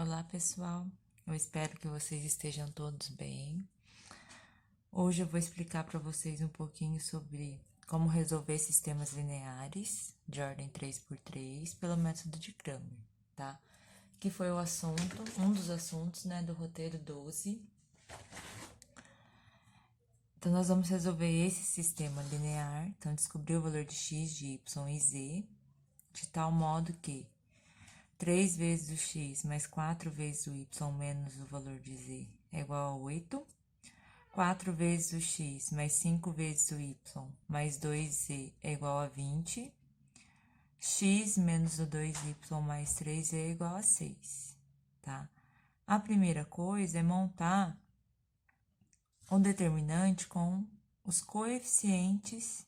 Olá, pessoal. Eu espero que vocês estejam todos bem. Hoje eu vou explicar para vocês um pouquinho sobre como resolver sistemas lineares de ordem 3×3 pelo método de Cramer, tá? Que foi o assunto, um dos assuntos, né, do roteiro 12. Então, nós vamos resolver esse sistema linear, então, descobrir o valor de x, de y e z, de tal modo que 3 vezes o x mais 4 vezes o y menos o valor de z é igual a 8. 4 vezes o x mais 5 vezes o y mais 2z é igual a 20. X menos o 2y mais 3z é igual a 6, tá? A primeira coisa é montar o determinante com os coeficientes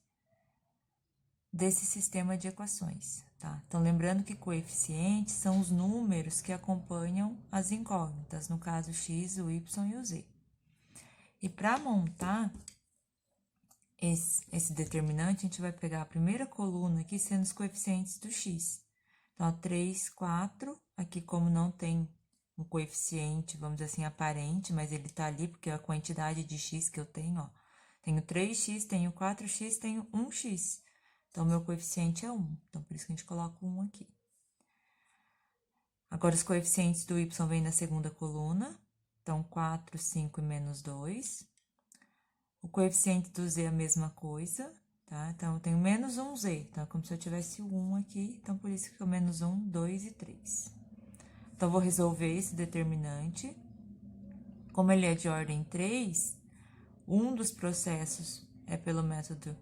desse sistema de equações, tá? Então, lembrando que coeficientes são os números que acompanham as incógnitas, no caso, x, o y e o z. E para montar esse determinante, a gente vai pegar a primeira coluna aqui sendo os coeficientes do x. Então, 3, 4, aqui como não tem um coeficiente, vamos dizer assim, aparente, mas ele tá ali porque é a quantidade de x que eu tenho, ó. Tenho 3x, tenho 4x, tenho 1x. Então, meu coeficiente é 1. Então, por isso que a gente coloca o 1 aqui. Agora, os coeficientes do y vêm na segunda coluna. Então, 4, 5 e menos 2. O coeficiente do z é a mesma coisa, tá? Então, eu tenho menos 1z. Então, é como se eu tivesse o 1 aqui. Então, por isso que fica menos 1, 2 e 3. Então, eu vou resolver esse determinante. Como ele é de ordem 3, um dos processos é pelo método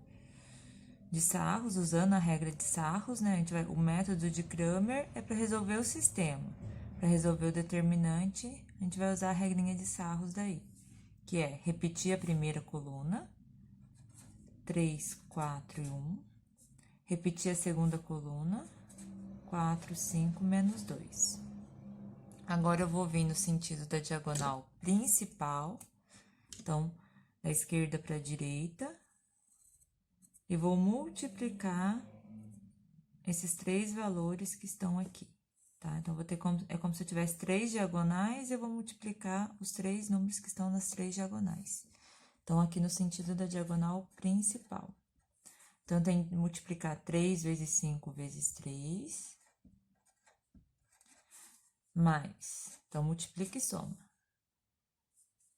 de Sarros, usando a regra de Sarros, né? O método de Cramer é para resolver o sistema. Para resolver o determinante, a gente vai usar a regrinha de Sarros daí, que é repetir a primeira coluna, 3, 4 e 1. Repetir a segunda coluna, 4, 5, menos 2. Agora, eu vou vir no sentido da diagonal principal, então, da esquerda para a direita, e vou multiplicar esses três valores que estão aqui, tá? Então, vou ter é como se eu tivesse 3 diagonais, eu vou multiplicar os 3 números que estão nas 3 diagonais. Então, aqui no sentido da diagonal principal. Então, tem que multiplicar 3 vezes 5 vezes 3, mais, então, multiplica e soma.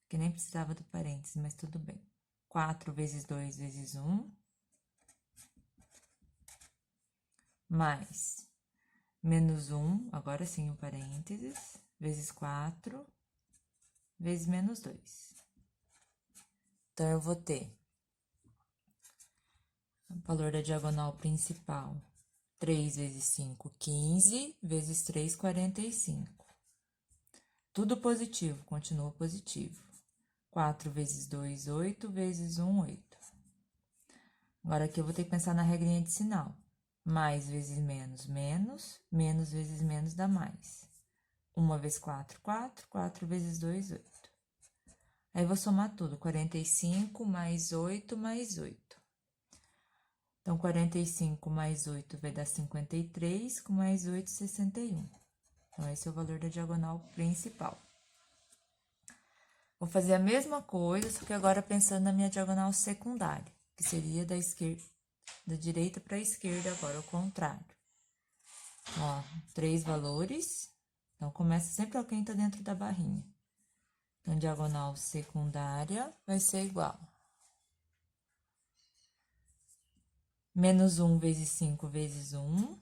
Que nem precisava do parênteses, mas tudo bem. 4 vezes 2 vezes 1, mais menos 1, agora sim o parênteses, vezes 4, vezes menos 2. Então, eu vou ter o valor da diagonal principal, 3 vezes 5, 15, vezes 3, 45. Tudo positivo, continua positivo. 4 vezes 2, 8, vezes 1, 8. Agora, aqui eu vou ter que pensar na regrinha de sinal. Mais vezes menos, menos. Menos vezes menos dá mais. 1 vezes 4, 4. 4 vezes 2, 8. Aí, eu vou somar tudo. 45 mais 8 mais 8. Então, 45 mais 8 vai dar 53, com mais 8, 61. Então, esse é o valor da diagonal principal. Vou fazer a mesma coisa, só que agora pensando na minha diagonal secundária, que seria da direita para a esquerda agora, ao contrário. Ó, 3 valores. Então, começa sempre quem tá dentro da barrinha. Então, diagonal secundária vai ser igual. Menos 1 vezes 5 vezes 1.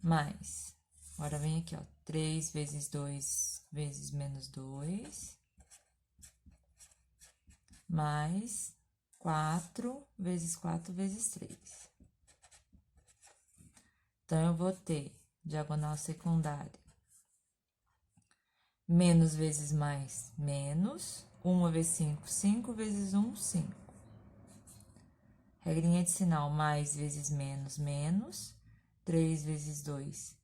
Mais. Agora, vem aqui, ó. 3 vezes 2 vezes menos 2. Mais 4 vezes 4 vezes 3. Então, eu vou ter diagonal secundária. Menos vezes mais, menos. 1 vezes 5, 5 vezes 1, 5. Regrinha de sinal, mais vezes menos, menos. 3 vezes 2,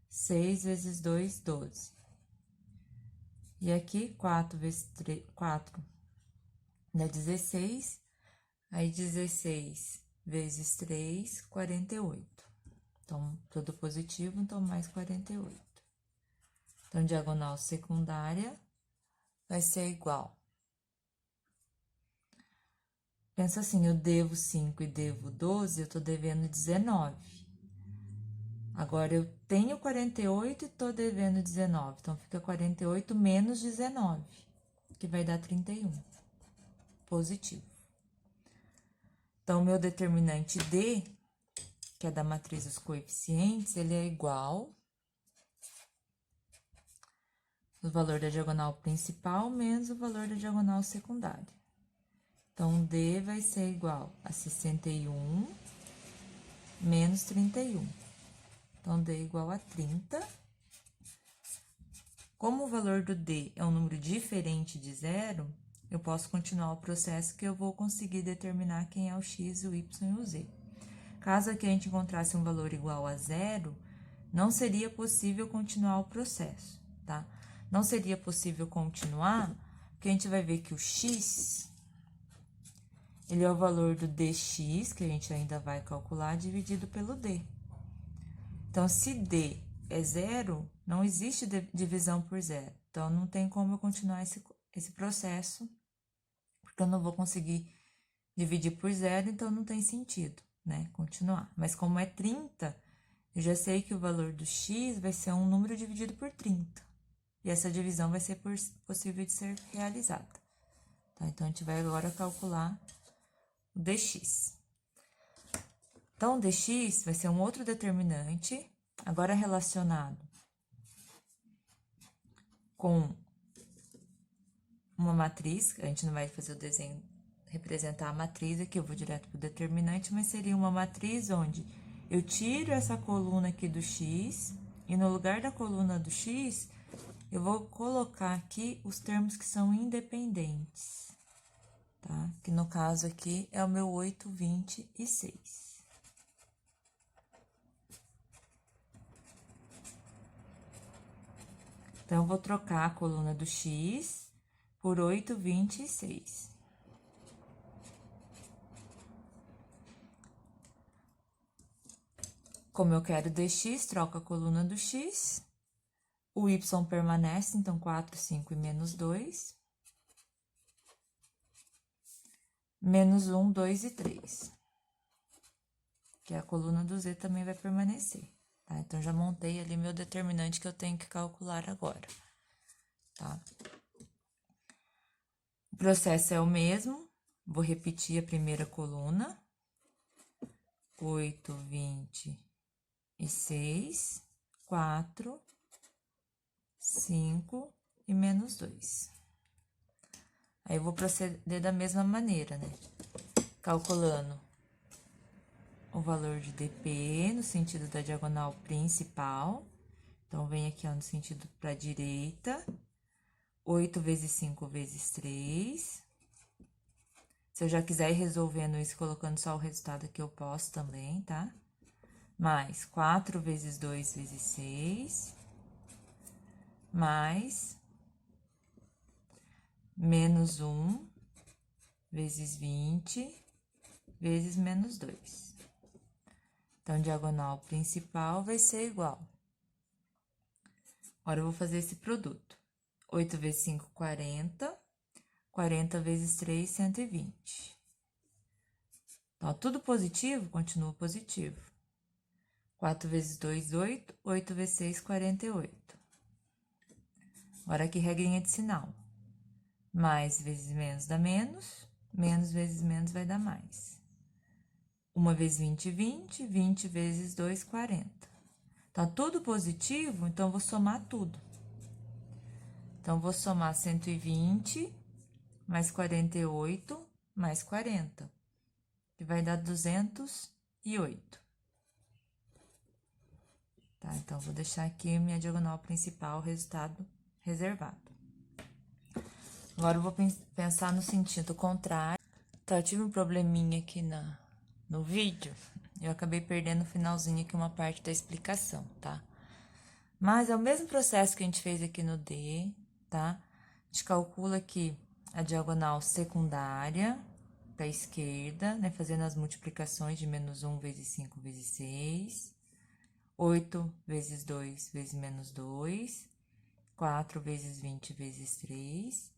6 vezes 2, 12. E aqui, 4 vezes 3, 4 dá 16. Aí, 16 vezes 3, 48. Então, tudo positivo, então mais 48. Então, diagonal secundária vai ser igual. Pensa assim, eu devo 5 e devo 12, eu tô devendo 19. Agora, eu tenho 48 e tô devendo 19. Então, fica 48 menos 19, que vai dar 31. Positivo. Então, meu determinante D, que é da matriz dos coeficientes, ele é igual o valor da diagonal principal menos o valor da diagonal secundária. Então, D vai ser igual a 61 menos 31. Então, D é igual a 30. Como o valor do D é um número diferente de zero, eu posso continuar o processo que eu vou conseguir determinar quem é o x, o y e o z. Caso aqui a gente encontrasse um valor igual a zero, não seria possível continuar o processo, tá? Não seria possível continuar, porque a gente vai ver que o x, ele é o valor do dx, que a gente ainda vai calcular, dividido pelo d. Então, se d é zero, não existe divisão por zero. Então, não tem como eu continuar esse processo, porque eu não vou conseguir dividir por zero, então não tem sentido, né, continuar. Mas como é 30, eu já sei que o valor do x vai ser um número dividido por 30. E essa divisão vai ser possível de ser realizada. Tá? Então, a gente vai agora calcular o dx. Então, o dx vai ser um outro determinante, agora relacionado com uma matriz. A gente não vai fazer o desenho, representar a matriz aqui, eu vou direto para o determinante, mas seria uma matriz onde eu tiro essa coluna aqui do x, e no lugar da coluna do x, eu vou colocar aqui os termos que são independentes, tá? Que no caso aqui é o meu 8, 26. Então, eu vou trocar a coluna do x por 8, 26. Como eu quero dx, troco a coluna do x. O y permanece, então, 4, 5 e menos 2. Menos 1, 2 e 3. Que a coluna do z também vai permanecer, tá? Então, já montei ali meu determinante que eu tenho que calcular agora, tá? O processo é o mesmo, vou repetir a primeira coluna. 8, 26, 4, 5 e menos 2. Aí, eu vou proceder da mesma maneira, né? Calculando o valor de dp no sentido da diagonal principal. Então, vem aqui, ó, no sentido para a direita. 8 vezes 5 vezes 3. Se eu já quiser ir resolvendo isso, colocando só o resultado aqui, eu posso também, tá? Mais 4 vezes 2 vezes 6. Mais menos 1 vezes 20 vezes menos 2. Então, diagonal principal vai ser igual. Agora, eu vou fazer esse produto. 8 vezes 5, 40. 40 vezes 3, 120. Então, tudo positivo, continua positivo. 4 vezes 2, 8. 8 vezes 6, 48. Agora, aqui, regrinha de sinal. Mais vezes menos dá menos. Menos vezes menos vai dar mais. 1 vezes 20, 20. 20 vezes 2, 40. Então, tudo positivo, então, eu vou somar tudo. Então, vou somar 120 mais 48 mais 40, que vai dar 208. Tá? Então, vou deixar aqui minha diagonal principal, resultado reservado. Agora, eu vou pensar no sentido contrário. Tá, eu tive um probleminha aqui no vídeo, eu acabei perdendo no finalzinho aqui uma parte da explicação, tá? Mas é o mesmo processo que a gente fez aqui no D, tá? A gente calcula aqui a diagonal secundária da esquerda, né? Fazendo as multiplicações de menos 1 vezes 5 vezes 6. 8 vezes 2 vezes menos 2, 4 vezes 20 vezes 3.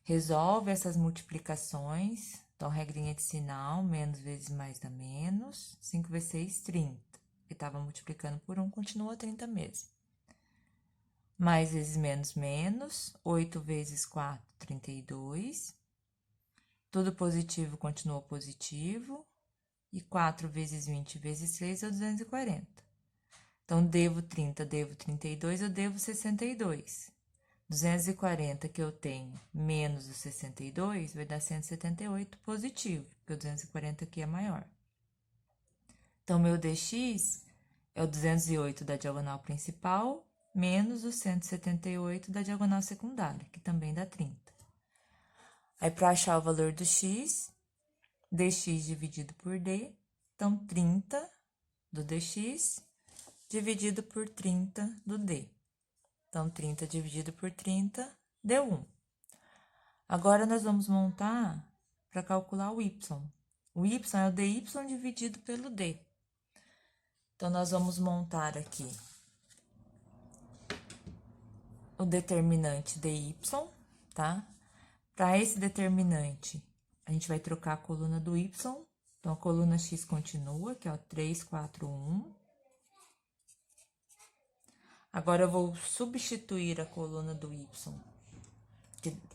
Resolve essas multiplicações. Então, regrinha de sinal, menos vezes mais dá menos. 5 vezes 6, 30. Que estava multiplicando por 1, continua 30 mesmo. Mais vezes menos, menos. 8 vezes 4, 32. Tudo positivo continua positivo. E 4 vezes 20 vezes 3 é 240. Então, devo 30, devo 32, eu devo 62. 240 que eu tenho menos o 62 vai dar 178 positivo, porque o 240 aqui é maior. Então, meu dx é o 208 da diagonal principal menos o 178 da diagonal secundária, que também dá 30. Aí, para achar o valor do x, dx dividido por d, então 30 do dx dividido por 30 do d. Então, 30 dividido por 30 deu 1. Agora, nós vamos montar para calcular o y. O y é o dy dividido pelo d. Então, nós vamos montar aqui o determinante dy, tá? Para esse determinante, a gente vai trocar a coluna do y. Então, a coluna x continua, que é o 3, 4, 1. Agora, eu vou substituir a coluna do y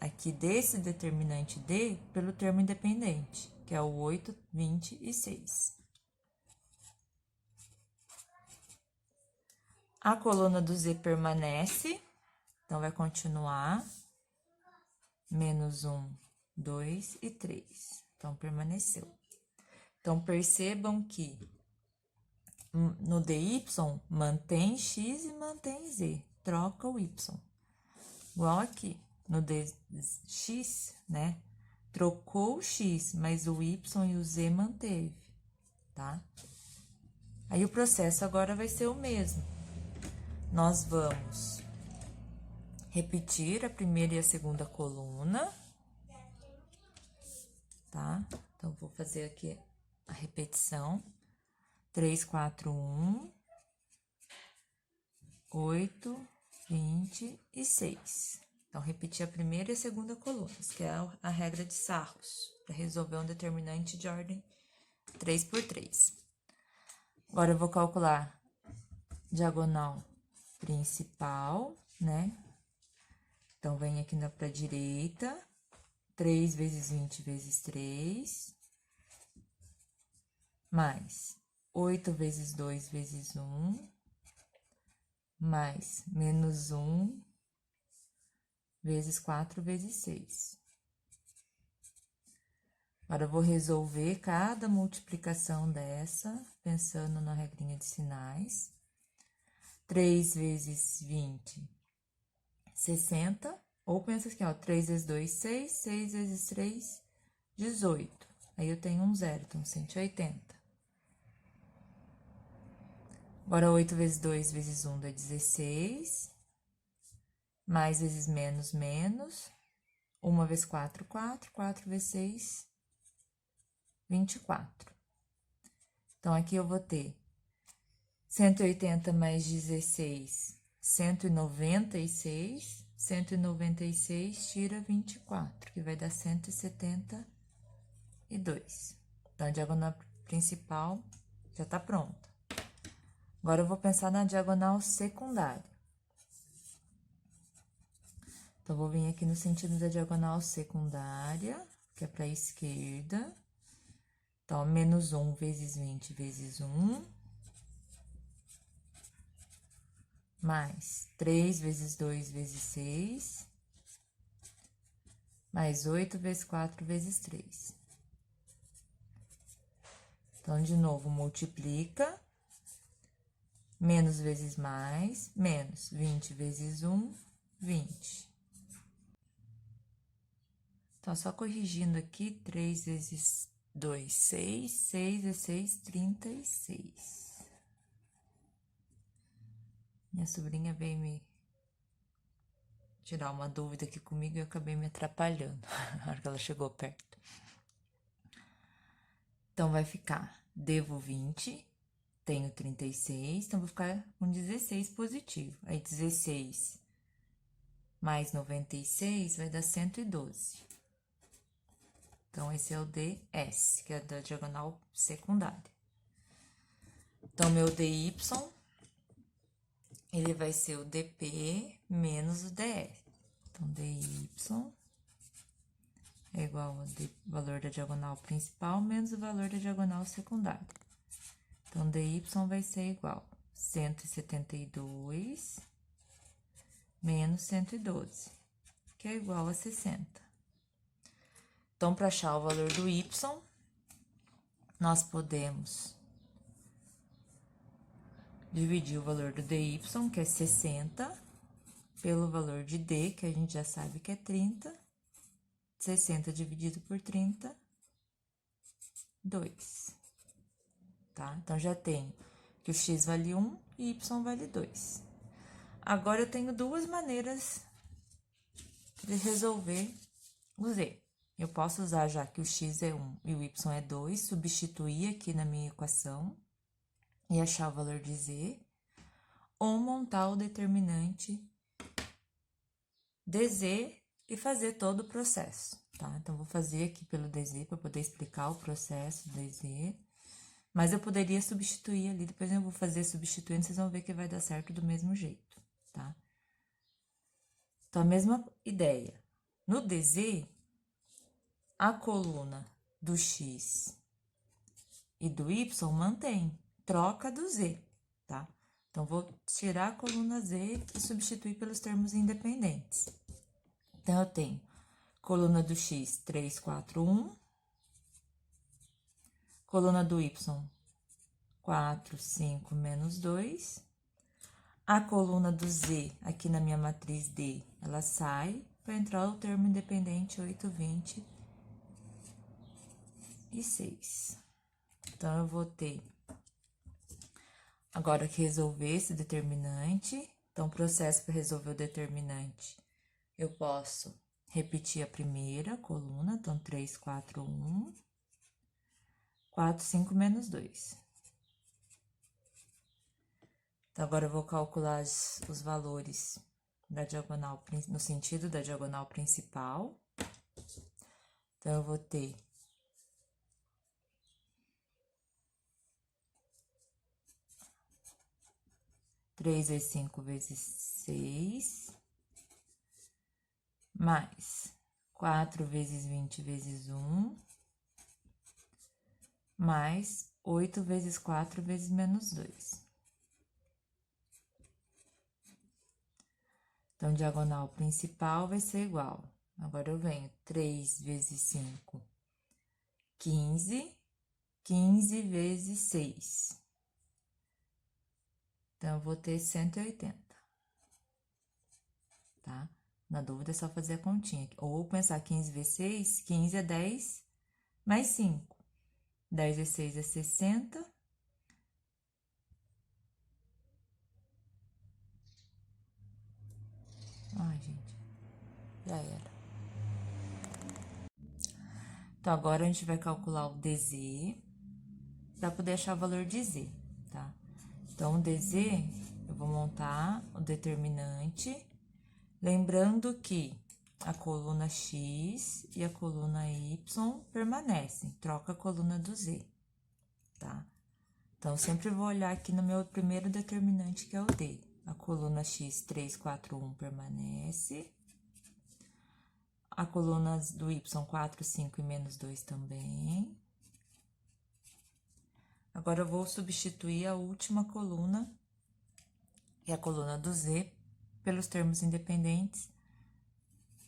aqui desse determinante d pelo termo independente, que é o 8, 26. A coluna do z permanece, então vai continuar menos 1, 2 e 3. Então, permaneceu. Então, percebam que no dy mantém x e mantém z, troca o y. Igual aqui, no dx, né? Trocou o x, mas o y e o z manteve, tá? Aí, o processo agora vai ser o mesmo. Nós vamos repetir a primeira e a segunda coluna, tá? Então, vou fazer aqui a repetição. 3, 4, 1, 8, 26. Então, repetir a primeira e a segunda colunas, que é a regra de Sarros, para resolver um determinante de ordem 3 por 3. Agora, eu vou calcular diagonal principal, né? Então, vem aqui para a direita, 3 vezes 20 vezes 3, mais 8 vezes 2 vezes 1, mais menos 1 vezes 4 vezes 6. Agora, eu vou resolver cada multiplicação dessa, pensando na regrinha de sinais. 3 vezes 20, 60. Ou pensa aqui, ó, 3 vezes 2, 6. 6 vezes 3, 18. Aí, eu tenho um zero, então 180. Agora, 8 vezes 2 vezes 1 dá 16. Mais vezes menos, menos. 1 vezes 4, 4. 4 vezes 6, 24. Então, aqui eu vou ter 180 mais 16, 196. 196 tira 24, que vai dar 172. Então, a diagonal principal já tá pronta. Agora, eu vou pensar na diagonal secundária. Então, vou vir aqui no sentido da diagonal secundária, que é para a esquerda. Então, menos 1 vezes 20 vezes 1. Mais 3 vezes 2 vezes 6. Mais 8 vezes 4 vezes 3. Então, de novo, multiplica. Menos vezes mais, menos 20 vezes 1, 20. Então, só corrigindo aqui, 3 vezes 2, 6. 6 vezes 6, 36. Minha sobrinha veio me tirar uma dúvida aqui comigo e eu acabei me atrapalhando na hora que ela chegou perto. Então, vai ficar, devo 20, tenho 36, então vou ficar com 16 positivo. Aí, 16 mais 96 vai dar 112. Então, esse é o DS, que é da diagonal secundária. Então, meu DY, ele vai ser o DP menos o DR. Então, DY é igual ao valor da diagonal principal menos o valor da diagonal secundária. Então, DY vai ser igual a 172 menos 112, que é igual a 60. Então, para achar o valor do Y, nós podemos dividir o valor do DY, que é 60, pelo valor de D, que a gente já sabe que é 30. 60 dividido por 30, 2. Tá? Então, já tenho que o X vale 1 e Y vale 2. Agora, eu tenho duas maneiras de resolver o Z. Eu posso usar, já que o X é 1 e o Y é 2, substituir aqui na minha equação e achar o valor de Z, ou montar o determinante dz e fazer todo o processo, tá? Então, vou fazer aqui pelo dz para poder explicar o processo dz, mas eu poderia substituir ali, depois eu vou fazer substituindo, vocês vão ver que vai dar certo do mesmo jeito, tá? Então, a mesma ideia. No dz, a coluna do x e do y mantém, troca do z, tá? Então, vou tirar a coluna z e substituir pelos termos independentes. Então, eu tenho coluna do x, 3, 4, 1. Coluna do y, 4, 5, menos 2. A coluna do z, aqui na minha matriz D, ela sai para entrar o termo independente 8, 20 e 6. Então, eu vou ter agora que resolver esse determinante. Então, o processo para resolver o determinante, eu posso repetir a primeira coluna, então, 3, 4, 1, 4, 5, menos 2. Então, agora eu vou calcular os valores da diagonal, no sentido da diagonal principal. Então, eu vou ter 3 vezes 5 vezes 6, mais 4 vezes 20 vezes 1, mais 8 vezes 4 vezes menos 2. Então, diagonal principal vai ser igual. Agora, eu venho 3 vezes 5, 15, 15 vezes 6. Então, eu vou ter 180, tá? Na dúvida, é só fazer a continha aqui. Ou pensar 15 vezes 6, 15 é 10, mais 5. 10 vezes 6 é 60. Ai, gente, já era. Então, agora a gente vai calcular o dz para poder achar o valor de z, tá? Então, o dz, eu vou montar o determinante, lembrando que a coluna x e a coluna y permanecem, troca a coluna do z, tá? Então, eu sempre vou olhar aqui no meu primeiro determinante, que é o d. A coluna x, 3, 4, 1 permanece. A coluna do y, 4, 5 e menos 2 também. Agora, eu vou substituir a última coluna, que é a coluna do z, pelos termos independentes,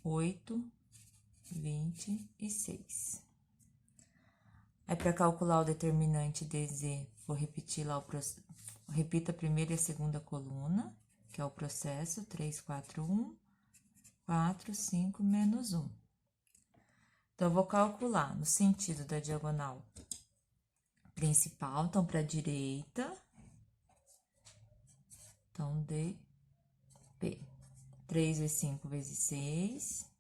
8, 20 e 6. Aí, para calcular o determinante dz, vou repetir lá repita a primeira e a segunda coluna, que é o processo, 3, 4, 1, 4, 5, menos 1. Então, eu vou calcular no sentido da diagonal principal, então, para a direita, então, dp. 3 vezes 5 vezes 6,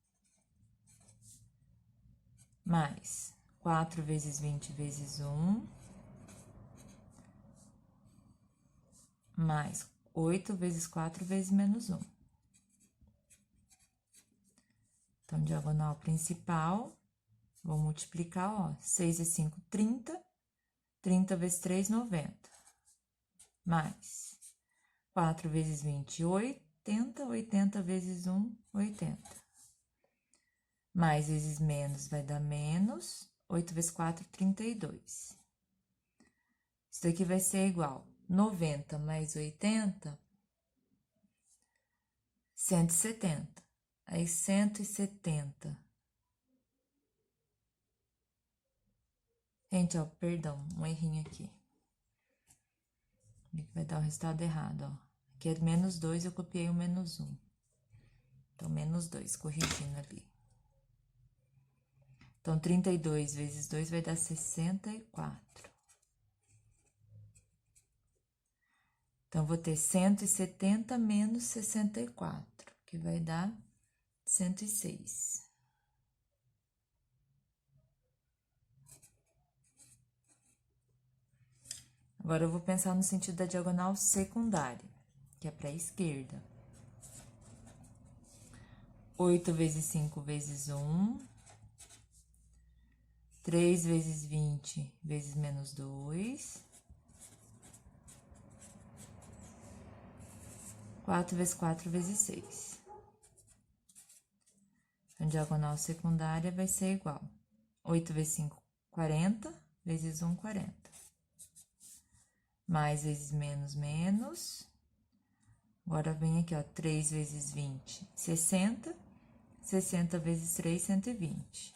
mais 4 vezes 20 vezes 1, mais 8 vezes 4 vezes menos 1. Então, diagonal principal, vou multiplicar, ó, 6 e 5, 30. 30 vezes 3, 90. Mais 4 vezes 20, 80. 80 vezes 1, 80. Mais vezes menos vai dar menos. 8 vezes 4, 32. Isso daqui vai ser igual 90 mais 80, 170. Aí 170. Gente, ó, perdão, um errinho aqui. Vai dar o resultado errado, ó. Aqui é menos 2, eu copiei o menos 1. Então, menos 2, corrigindo ali. Então, 32 vezes 2 vai dar 64. Então, vou ter 170 menos 64, que vai dar 106. Agora, eu vou pensar no sentido da diagonal secundária, que é para a esquerda. 8 vezes 5 vezes 1. 3 vezes 20 vezes menos 2. 4 vezes 4 vezes 6. Então, diagonal secundária vai ser igual. 8 vezes 5, 40. Vezes 1, 40. Mais vezes menos, menos. Agora, vem aqui, ó, 3 vezes 20, 60. 60 vezes 3, 120.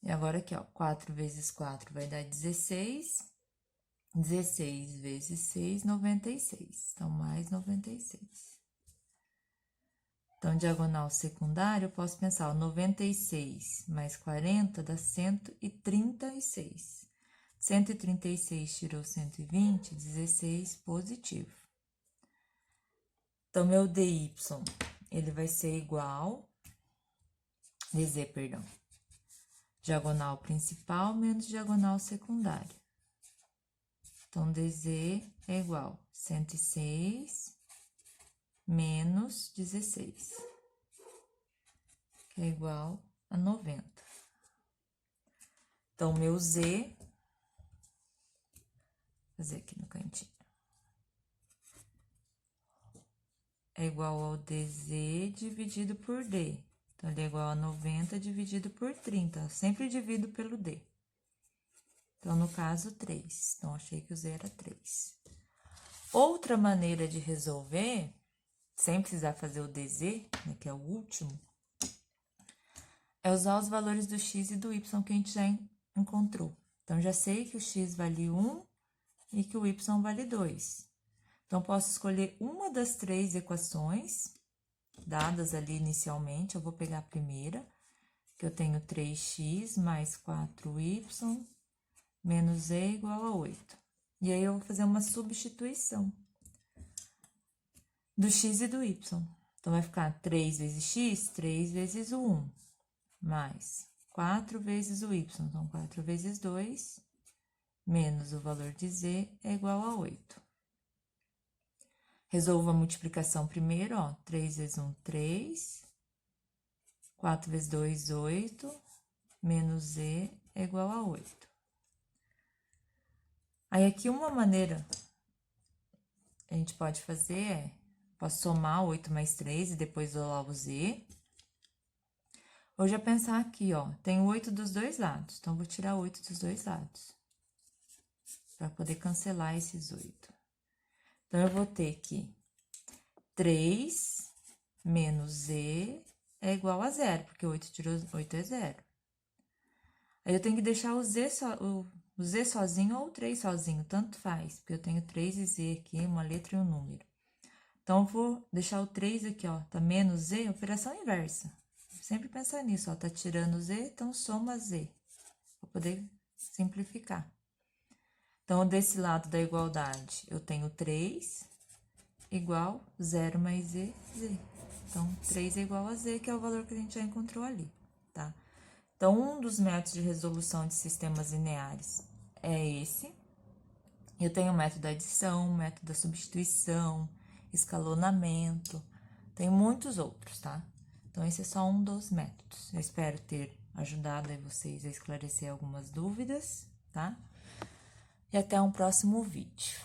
E agora aqui, ó, 4 vezes 4 vai dar 16. 16 vezes 6, 96. Então, mais 96. Então, diagonal secundária, eu posso pensar, ó, 96 mais 40 dá 136. 136 tirou 120, 16 positivo. Então, meu DY, ele vai ser igual, DZ, perdão, diagonal principal menos diagonal secundária. Então, DZ é igual a 106 menos 16, que é igual a 90. Então, meu Z, vou fazer aqui no cantinho, é igual ao DZ dividido por D. Então, ele é igual a 90 dividido por 30. Eu sempre divido pelo D. Então, no caso, 3. Então, achei que o Z era 3. Outra maneira de resolver, sem precisar fazer o DZ, né, que é o último, é usar os valores do x e do y que a gente já encontrou. Então, já sei que o x vale 1 e que o y vale 2. Então, posso escolher uma das 3 equações dadas ali inicialmente. Eu vou pegar a primeira, que eu tenho 3x mais 4y menos z igual a 8. E aí, eu vou fazer uma substituição do x e do y. Então, vai ficar 3 vezes x, 3 vezes o 1, mais 4 vezes o y, então 4 vezes 2, menos o valor de z é igual a 8. Resolvo a multiplicação primeiro, ó, 3 vezes 1, 3, 4 vezes 2, 8, menos z é igual a 8. Aí, aqui, uma maneira que a gente pode fazer é, posso somar 8 mais 3 e depois isolar o z. Ou já pensar aqui, ó, tem 8 dos dois lados, então, vou tirar 8 dos dois lados, para poder cancelar esses 8. Então, eu vou ter que 3 menos z é igual a 0, porque 8 tirou 8 é 0. Aí, eu tenho que deixar o z sozinho ou o 3 sozinho, tanto faz, porque eu tenho 3 e z aqui, uma letra e um número. Então, eu vou deixar o 3 aqui, ó, tá menos z, operação inversa. Sempre pensar nisso, ó, tá tirando z, então soma z, para poder simplificar. Então, desse lado da igualdade, eu tenho 3 igual 0 mais z, z. Então, 3 é igual a z, que é o valor que a gente já encontrou ali, tá? Então, um dos métodos de resolução de sistemas lineares é esse. Eu tenho o método da adição, o método da substituição, escalonamento, tem muitos outros, tá? Então, esse é só um dos métodos. Eu espero ter ajudado aí vocês a esclarecer algumas dúvidas, tá? E até um próximo vídeo.